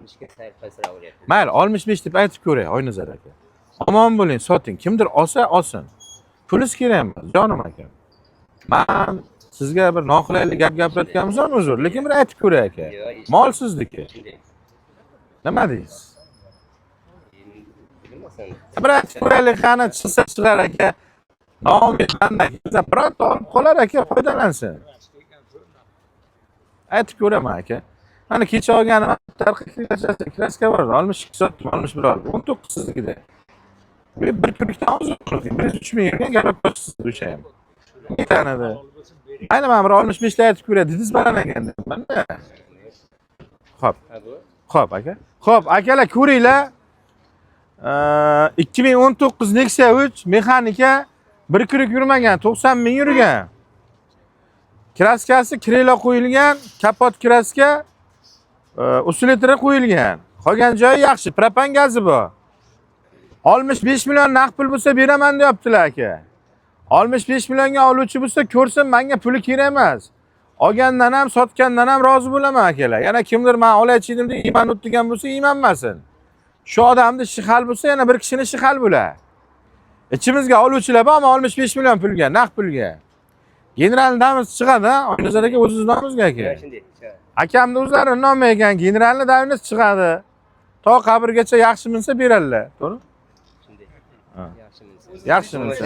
60 ga sayr pasroq bo'lyapti. Mayli, 65 deb aytib ko'ray, Oynazar aka. Omon bo'ling, soting. Kimdir olsa, olsin. Pulingiz kerak emas, jonim aka. Men sizga bir noqulaylik gap gapirayotganimizdan uzr, lekin bir aytib ko'ray aka. Mol sizniki. Nima deysiz? Bilmasan, Bir aytib ko'raylik, qani chiqsa chiqar aka. Noumid banda kelsa, birorta olib qolar aka, foydalansin. Aytib ko'raman aka. Mana kecha olganim tarqi kraska bor, 62 sotdim, 61 oldim. 19 siznikida. Bir kunlikdan ozod qildim. 3 ming ga gap qilasiz o'sha ham. Yetanadi. Ayni men bir 65 ta aytib ko'ray, dedingiz baland ekan manda. Xo'p. Xo'p aka. Xo'p, akalar ko'ringlar. 2019 Nexia 3 mexanika 1 kurik yurmagan, 90 ming yurgan. Kraskasi krela qo'yilgan, kapot kraska, usulitri qo'yilgan. Qolgan joyi yaxshi, propan gazi bor. 65 million naqd pul bo'lsa beraman deyaptilar aka. 65 millionga oluvchi bo'lsa ko'rsin, menga puli kerak emas. Olgandan ham, sotgandan ham rozi bo'laman akalar. Yana kimdir men olay-chidim deb iymon o'tgan bo'lsa, iymonmasin. Shu odamning ishi hal bo'lsa, yana bir kishining ishi hal bo'lar. İçimizga oluvchilar bor, ammo 65 million pulga, naqd pulga. Generalni davimiz chiqadi, Oynazar aka o'zingiz nomingizga aka. Akamni o'zlari nomi ekan, generalni davimiz chiqadi. To qabrgacha yaxshi minsa beradilar, to'g'ri? shunday. Yaxshi minsa.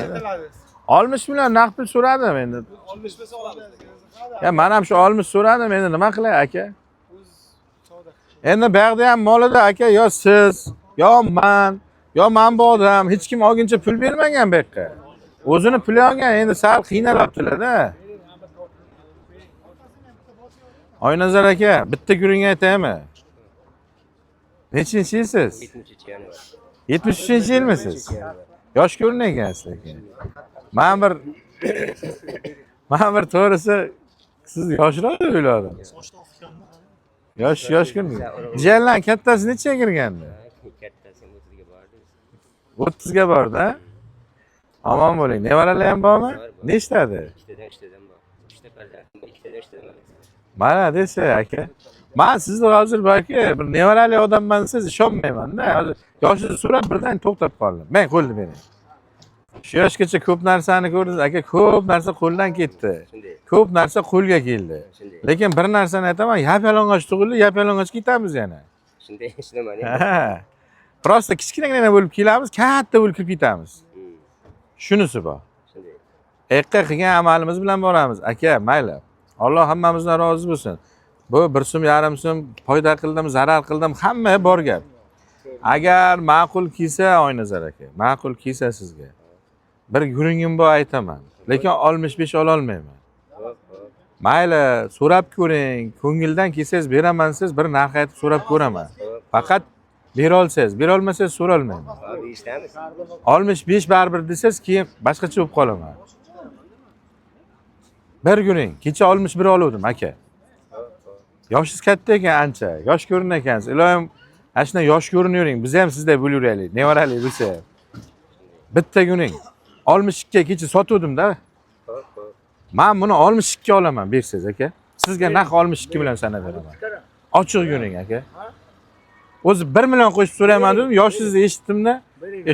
60 million naqd pul so'radim endi. 65 oladi. Ya men ham shu 60 so'radim, endi nima qilay aka? Endi bu yerda ham molida aka, yo siz, yo men bu odam hech kim olguncha pul bermagan bu yerga. O'zini puli olgan, endi sal qiynalyaptilar-da. Oynazar aka, bitta guring aytaymi? Nechinchi yilsiz? 73 yilmisiz? Yosh ko'rinayapsiz lekin. Men bir to'g'risi siz yoshroq o'yladim. Yosh ko'rinmayapti. Jiyanlar kattasi necha kirgandi? Kattasi 30 ga bordi. 30 ga bordi, ha? Omon bo'ling. Nevaralar ham bormi? Nechtadi? Ikkitadan bor. 3 ta qoldi. Ikkitadan bor. Mana desa aka. Men sizni hozir balki bir nevarali odamman siz ishonmayman-da. Hozir yoshingizni so'rab birdan to'xtab qoldim. Men qo'lni bering. Shu yoshgacha ko'p narsani ko'rdingiz aka, ko'p narsa qo'ldan ketdi. Ko'p narsa qo'lga keldi. Lekin bir narsani aytaman, yap-yalang'och tug'ildi, yap-yalang'och ketamiz yana. Shunday ishlaman. Prosta kichkinagina bo'lib kelamiz, katta bo'lib kirib ketamiz. Shunisi bor. Shunday. Eqqa qilgan amalimiz bilan boramiz. Aka, mayli. Alloh hammamizdan rozi bo'lsin. Bu 1 so'm, yarim so'm foyda qildim, zarar qildim, hamma bor gap. Agar ma'qul kelsa, Oynazar aka, ma'qul kelsa sizga bir guringim bor aytaman. Lekin 65 ola olmayman. Mayli, so'rab ko'ring. Ko'ngildan kelsangiz beraman, siz bir narx aytib so'rab ko'raman. Faqat bera olsangiz, bera olmasangiz so'ra olmayman. 65 baribir desangiz, keyin boshqacha bo'lib qolaman. Bir guring, kecha 61 oluvdim aka. Yoshingiz katta ekan ancha, yosh ko'rinayapsiz. Iloyim, ana shunday yosh ko'rinavering. Biz ham sizday bo'laveraylik, nevarali bo'lsa. Bitta guring 62 ga kecha sotuvdim-da. Men buni 62 ga olaman bersangiz aka. Sizga naq 62 million sanab beraman. Ochiq guring aka. O'zi 1 million qo'shib so'rayman dedim, yoshingizni eshitdim-da.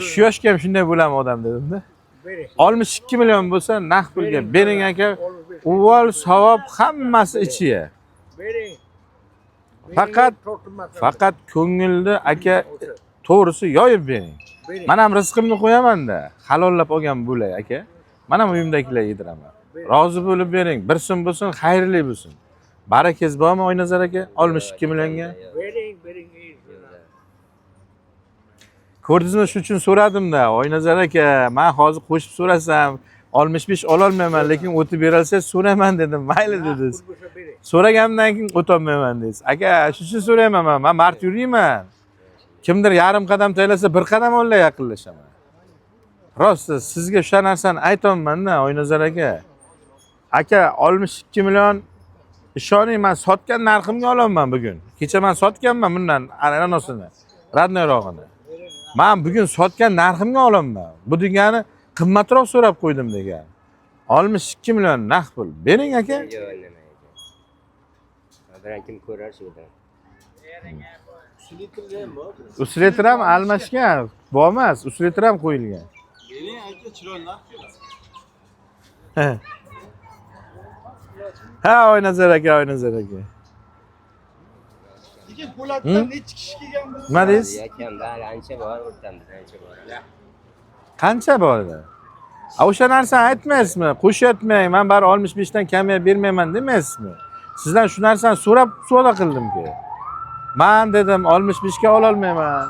Shu yoshga ham shunday bo'laman odam dedim-da. 62 million bo'lsa naq pulga bering aka. Uvol savob hammasi ichiga. Faqat ko'ngilni aka to'g'risi yoyib bering. Men ham rizqimni qo'yaman-da, halollab olgan bo'lay aka. Men ham uyimdagilar yediraman. Rozi bo'lib bering. 1 so'm bo'lsin, xayrli bo'lsin. Barakangiz bormi Oynazar aka? 62 millionga. Bering. Ko'rdingizmi, shu uchun so'radim-da, Oynazar aka, men hozir qo'shib so'rasam 65 ola olmayman, lekin o'tib berolsangiz so'rayman dedim. Mayli dedingiz. So'ragandan keyin o'tolmayman dedingiz. Aka, shu uchun so'rayman men. Men mart yuriyman. Kimdir yarim qadam taylasa, bir qadam oldinga yaqinlashaman. Rost, sizga o'sha narsani aytaman-da, Oynazar aka. Aka, 62 million ishoning, men sotgan narximga olaman bugun. Kecha men sotganman bundan ananosini, radnoyrog'ini. Men bugun sotgan narximga olaman. Bu degani qimmatroq so'rab qo'ydim degan. 62 million naqd pul. Bering aka. Yo'q, nima ekan. Biran kim ko'rar shudan. Uslitr ham almashgan. Bu emas, uslitr ham qo'yilgan. Bering aka chiroyli narx Ha, Oynazar aka, Oynazar aka. lekin po'latdan necha kishi kelgan bo'lsa Nima deysiz? Akam bari ancha bor, o'rtamizda ancha bor. Qancha bo'ldi? O'sha narsani aytmaysizmi? Qo'shyapmang, men bari 65 dan kamga bermayman demaysizmi? Sizdan shu narsani so'rab savdo qildim-ku. Men dedim 65 ga ola olmayman.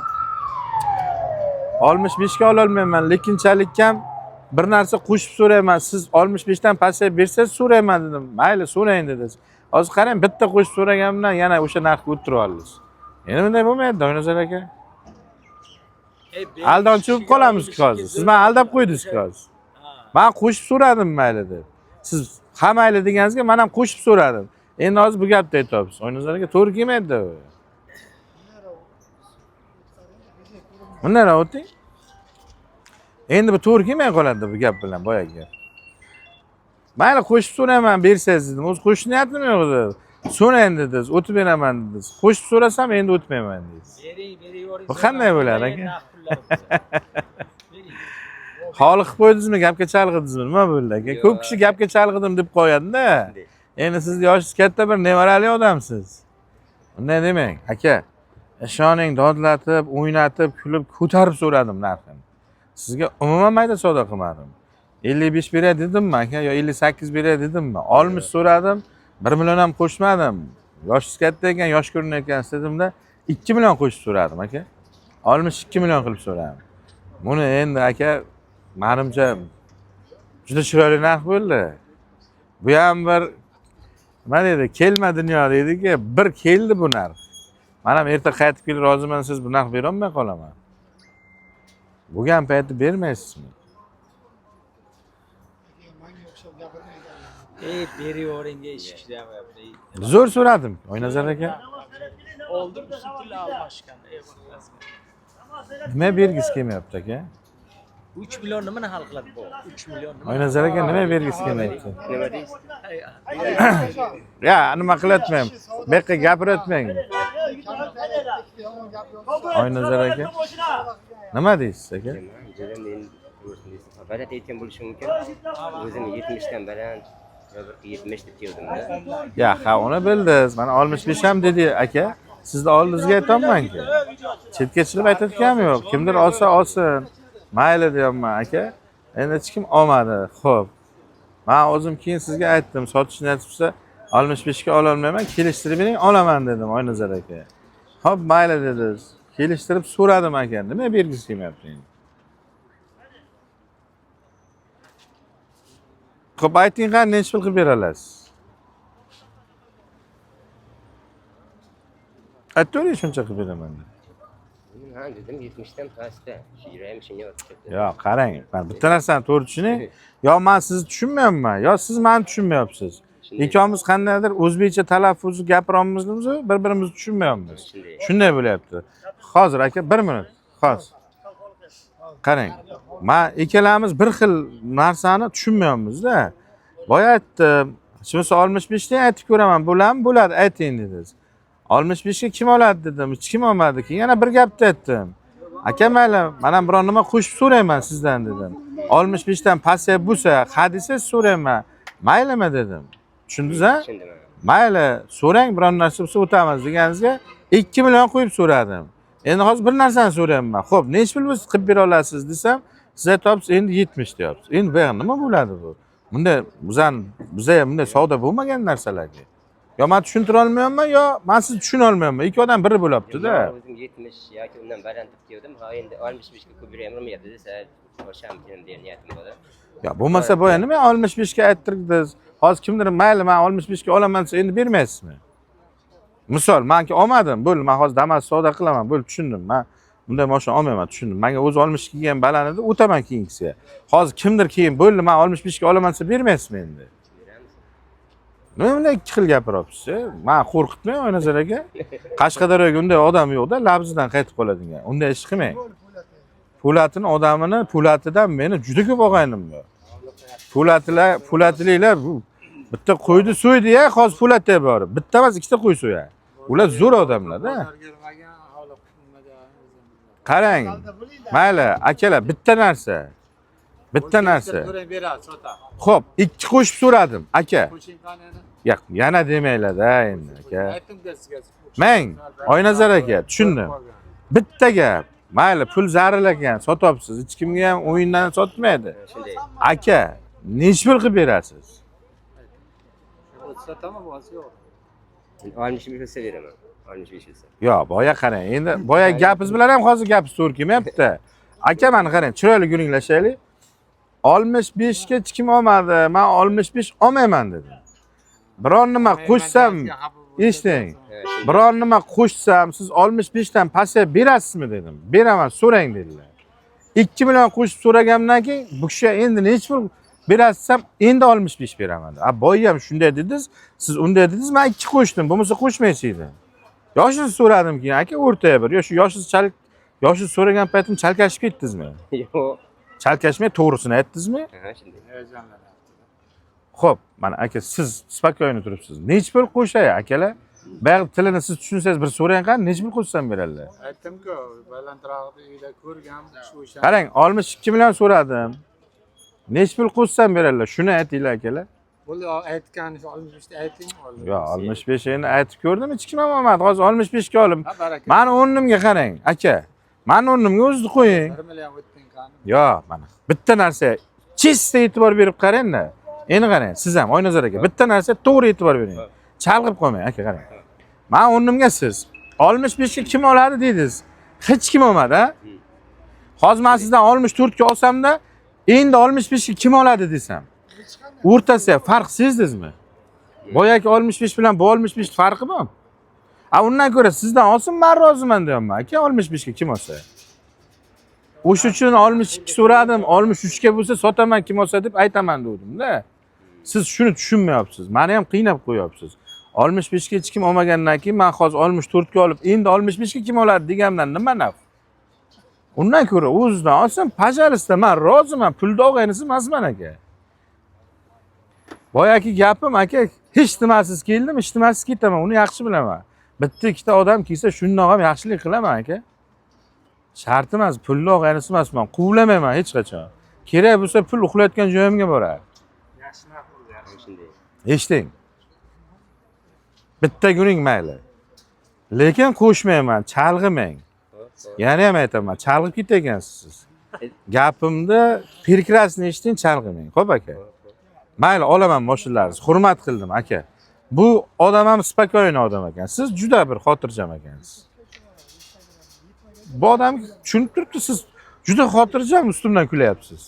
65 ga ola olmayman, lekinchalik ham bir narsa qo'shib so'rayman. Siz 65 dan pastga bersangiz so'rayman dedim. Mayli, so'rang dedingiz. Hozir qarang, bitta qo'shib so'raganimdan yana o'sha narxga o'tirib oldingiz. Endi bunday bo'lmaydi, Oynazar aka. Aldonchi bo'lib qolamiz-ku hozir. Siz meni aldab qo'ydingiz-ku hozir. Men qo'shib so'radim mayli deb. Siz ha mayli deganingizga men ham qo'shib so'radim. Endi hozir bu gapni aytyapsiz. Oynazar aka to'g'ri kelmaydi bu. Bundan o'ting. Endi bu to'g'ri kelmay qoladi bu gap bilan boyagi gap. Mayli qo'shib so'rayman bersangiz dedim. O'zi qo'shish niyatim yo'q edi. So'rang dedingiz, o'tib beraman dedingiz. Qo'shib so'rasam endi o'tmayman dedingiz. Bering. Bu qanday bo'ladi aka? Holi qilib qo'ydingizmi, gapga chalg'idingizmi? Nima bo'ldi aka? Ko'p kishi gapga chalg'idim deb qo'yadi-da. Endi siz yoshingiz katta bir nevarali odamsiz. Unday demang, aka. Ishoning dodlatib, o'ynatib, kulib, ko'tarib so'radim narxini. Sizga umuman mayda savdo qilmadim. 55 beray dedimmi aka yo 58 beray dedimmi? 60 so'radim, 1 million ham qo'shmadim. Yoshingiz katta ekan, yosh ko'rinayotgansiz dedimda 2 million qo'shib so'radim aka. 62 million qilib so'radim. Buni endi aka menimcha juda chiroyli narx bo'ldi. Bu ham bir nima deydi, kelma dunyo deydi-ki, bir keldi bu narx. Men ham erta qaytib kelib roziman, siz bu narx bera olmay qolaman. Bo'lgan paytda bermaysizmi? Beriyoringga ish ishlamayapti. Zo'r so'radim, Oynazar aka. Oldim usullar almashgan. Nima bergisi kelmayapti aka? 3 million nimani hal qiladi bu? 3 million nima? Oynazar aka nima bergisi kelmayapti? Nima deysiz? Ya, nima qilatmayman. Bu yerga gapiratmang. Oynazar aka. Nima deysiz aka? Juda men baland aytgan bo'lishim mumkin. O'zim 70 dan baland, yo bir 70 deb keldim-da. Ya, ha, uni bildingiz. Mana 65 ham dedi aka. Sizni oldingizga aytolmayman-ku. Chetga chiqib aytayotganim yo'q. Kimdir olsa olsin. Mayli deyapman aka. Endi hech kim olmadi. Xo'p. Men o'zim keyin sizga aytdim, sotishni aytibsa 65 ga ola olmayman, kelishtirib bering, olaman dedim Oynazar aka. Xo'p, mayli dedingiz. Kelishtirib so'radim aka. Nima bergisi kelmayapti endi? Xo'p, ayting qani necha pul qilib bera olasiz? Aytavering shuncha qilib beraman deb. Ha dedim 70 dan pastda. Yurayim shunga o'tib. Yo, qarang, men bitta narsani to'g'ri tushuning. Yo men sizni tushunmayapman, yo siz meni tushunmayapsiz. Ikkomiz qandaydir o'zbekcha talaffuzni gapiramizmi, bir-birimizni tushunmayapmiz. Shunday bo'lyapti. Hozir aka 1 minut. Hozir. Qarang. Men ikkalamiz bir xil narsani tushunmayapmiz-da. Boya aytdim, shunisi 65 dan aytib ko'raman, bo'ladimi? Bo'ladi, ayting dedingiz. 65 ga kim oladi dedim, hech kim olmadi. Keyin yana bir gapni aytdim. Aka mayli, men ham biron nima qo'shib so'rayman sizdan dedim. 65 dan pastga bo'lsa, hadisiz so'rayman. Maylimi dedim. Tushundingiz-a? Tushundim. Mayli, so'rang, biron narsa bo'lsa o'tamiz deganingizga 2 million qo'yib so'radim. Endi hozir bir narsani so'rayman. Xo'p, nech pul bo'lsa qilib bera olasiz desam, siz aytyapsiz endi 70 deyapsiz. Endi bu nima bo'ladi bu? Bunday bizga bunday savdo bo'lmagan narsalarga. Yo men tushuntira olmayapman, yo men sizni tushuna olmayapman. Ikki odam biri bo'lyapti-da. O'zim 70 yoki undan baland deb keldim. Ha endi 65 ga ko'payam olmayapti desa, o'sham degan niyatim bor. Ya bo'lmasa boya nima 65 ga ayttirdingiz? Hozir kimdir mayli men 65 ga olaman desa endi bermaysizmi? Misol, menki olmadim. Bo'ldi, men hozir Damas savdo qilaman. Bo'ldi, tushundim. Men bunday mashina olmayman, tushundim. Menga o'zi 60 kelgan baland edi, o'taman keyingisiga. Hozir kimdir keyin bo'ldi, men 65 ga olaman desa bermaysizmi endi? Nima bunday ikki xil gapiryapsiz? Men qo'rqitmang Oynazar aka. Qashqadaryoga unday odam yo'q-da, labzidan qaytib qoladigan. Unday ish qilmang. Po'latini odamini, po'latidan meni juda ko'p og'aynim bor. Po'latliklar bitta qo'ydi so'ydi-ya, hozir po'latda bor. Bitta emas, ikkita qo'y so'yadi. Ular zo'r odamlar-da. Qarang. Mayli, akalar, bitta narsa. Bitta narsa. Xo'p, ikki qo'shib so'radim, aka. Yo'q, yana demanglar-da endi, aka. Mang, Oynazar aka, tushundim. Bitta gap. Mayli, pul zaril ekan, sotyapsiz. Hech kimga ham o'yindan sotmaydi. Shunday. Aka, necha pul qilib berasiz? Oltmish besh bo'lsa beraman. 65 bo'lsa. Yo'q, boya qarang. Endi boya gapingiz bilan ham hozir gapingiz to'g'ri kelmayapti. Aka, meni qarang, chiroyli guringlashaylik. 65 ga hech kim olmadi. Men 65 olmayman dedim. Biron nima qo'shsam, eshiting. Biron nima qo'shsam, siz 65 dan pasaya berasizmi dedim. Beraman, so'rang dedilar. 2 million qo'shib so'ragandan keyin bu kishi endi necha pul berasizsam, endi 65 beraman. Boya ham shunday dedingiz, siz unday dedingiz, men 2 qo'shdim, bo'lmasa qo'shmaysiz. Yoshingizni so'radim keyin, aka o'rtaga bir. Yo shu yoshingiz so'ragan paytim chalkashib ketdingizmi? Yo'q. Chalkashmay to'g'risini aytdingizmi? Ha, shunday. Xo'p, mana aka siz spokойно turibsiz. Necha pul qo'shay akalar? Bayaq tilini siz tushunsangiz bir so'rang qani, necha pul qo'shsam beradilar? Aytdim-ku, balandroqni uyda ko'rgan, shu ishni. Qarang, 62 million so'radim. Necha pul qo'shsam beradilar? Shuni aytinglar akalar. Bo'ldi, aytgan 65 ta ayting. Yo, 65 endi aytib ko'rdim, hech kim ham olmadi. Hozir 65 ga olim. Ha, baraka. Mani o'rnimga qarang, aka. Mani o'rnimga o'zingizni qo'ying. 1 million o'tding qani. Yo, mana bitta narsa chista e'tibor berib qarang-da. Endi qarang, siz ham Oynazar aka, bitta narsa to'g'ri e'tibor bering. Chalg'ib qolmang, aka qarang. Men o'rnimga siz 65 ga kim oladi dedingiz? Hech kim olmadi, ha? Hozir men sizdan 64 ga olsam-da, endi 65 ga kim oladi desam. O'rtasiga farq sezdingizmi? Boyagi 65 bilan bu 65 farqi bor. Undan ko'ra sizdan olsin, men roziman deyapman. Aka 65 ga kim olsa. O'sha uchun 62 so'radim, 63 ga bo'lsa sotaman, kim olsa deb aytaman dedim-da. Siz shuni tushunmayapsiz. Meni ham qiynab qo'yapsiz. 65 ga hech kim olmagandan keyin men hozir 64 ga olib, endi 65 ga kim oladi degandan nima naf? Undan ko'ra o'zidan olsam, pajarista men roziman, pulni olg'aynisi emasman aka. Boyagi gapim aka, hech nimasiz keldim, hech nimasiz ketaman, uni yaxshi bilaman. Bitta ikkita odam kelsa, shundoq ham yaxshilik qilaman aka. Shart emas, pulni olg'aynisi emasman, quvlamayman hech qachon. Kerak bo'lsa pul uxlayotgan joyimga borar. Yaxshi ma'qul. Shunday. Eshiting. Bitta guring mayli. Lekin qo'shmayman, chalg'imang. Yana ham aytaman, chalg'ib ketagansiz siz. Gapimni prekrasni eshiting, chalg'imang. Xo'p aka. Mayli, olaman mashinalarni. Hurmat qildim aka. Bu odam ham spokойный odam ekan. Siz juda bir xotirjam ekansiz. Bu odam tushunib turibdi, siz juda xotirjam ustimdan kulyapsiz.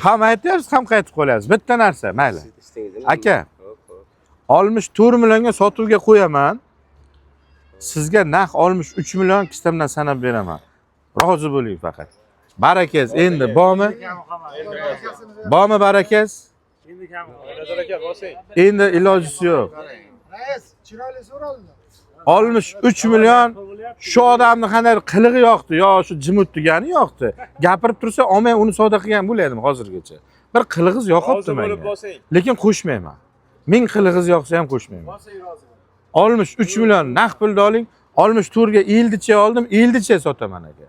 Ham aytyapsiz, ham qaytib qolyapsiz. Bitta narsa, mayli. Aka, 64 millionga sotuvga qo'yaman. Sizga naq 63 million kistamdan sanab beraman. Rozi bo'ling faqat. Barakangiz endi bormi? Bormi barakangiz? Endi ilojisi yo'q. Rais, chiroyli so'raldi. 63 million shu odamni qanday qilig'i yo'qdi, yo shu jimut degani yo'qdi. Gapirib tursa, olmay uni savdo qilgan bo'lardim hozirgacha. Bir qilig'iz yo'qibdi menga. Lekin qo'shmayman. 1000 qilig'iz yo'qsa ham qo'shmayman. 63 million naq pulni oling, 64 ga ildicha oldim, ildicha sotaman aka.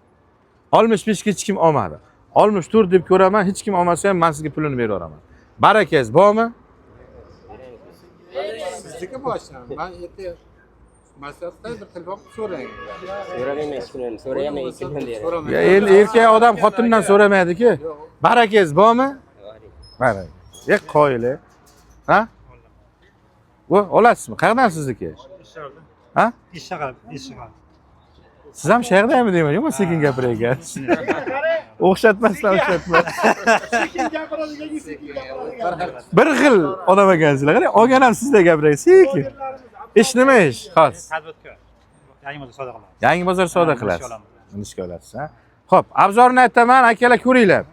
65 ga hech kim olmadi. 64 deb ko'raman, hech kim olmasa ham men sizga pulini berib oraman. Barakangiz bormi? Sizniki boshdan. Men erta maslahatda bir telefon so'rang. So'ramayman, hech kimdan so'rayman, hech kimdan deyman. Ya endi erkak odam xotindan so'ramaydi-ku. Barakangiz bormi? Barak. Qo'yili. Ha? Bu olasizmi? Qayerdan sizniki? Ha? Ishg'al. Siz ham shayxdami deyman, yo'qmi sekin gapirayotgansiz? O'xshatmasdan o'xshatmas. Sekin gapiradigan, sekin gapiradigan. Bir xil odam ekansizlar. Qarang, olgan ham sizlar gapirasiz. Sekin. Ish nima ish? Xos. Tadbirkor. Yangi bozor savdo qilamiz. Yangi bozor savdo qilasiz. Ishga olasiz, ha? Xo'p, obzorni aytaman, akalar ko'ringlar.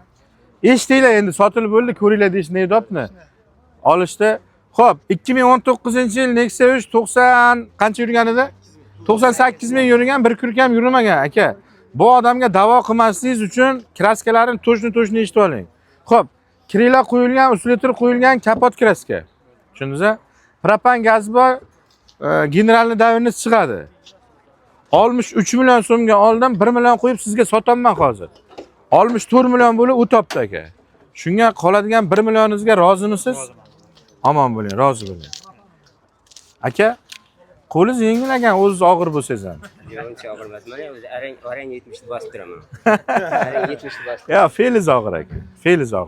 Eshitinglar endi, sotilib bo'ldi, ko'ringlar deyish ne dopni? Olishdi. Xo'p, 2019-yil Nexia 3 90 qancha yurgan edi? 98 ming yurgan, bir kurik ham yurmagan aka. Bu odamga da'vo qilmasligingiz uchun kraskalarini to'shni eshitib oling. Xo'p, kirlar qo'yilgan, uslitr qo'yilgan kapot kraska. Tushundingizmi? Propan gaz bor, generalniy davirni chiqadi. 63 million so'mga oldim, 1 million qo'yib sizga sotaman hozir. 64 million bo'lib o'tapti aka. Shunga qoladigan 1 millioningizga rozimisiz? Omon bo'ling, rozi bo'ling. Aka, qo'lingiz yengil ekan, o'zingiz og'ir bo'lsangiz ham. Yo'q, uncha og'ir emas. Mana o'zi arang 70 ni bosib turaman. Arang 70 ni bosib. Ya, fe'lingiz og'ir aka. Fe'lingiz og'ir.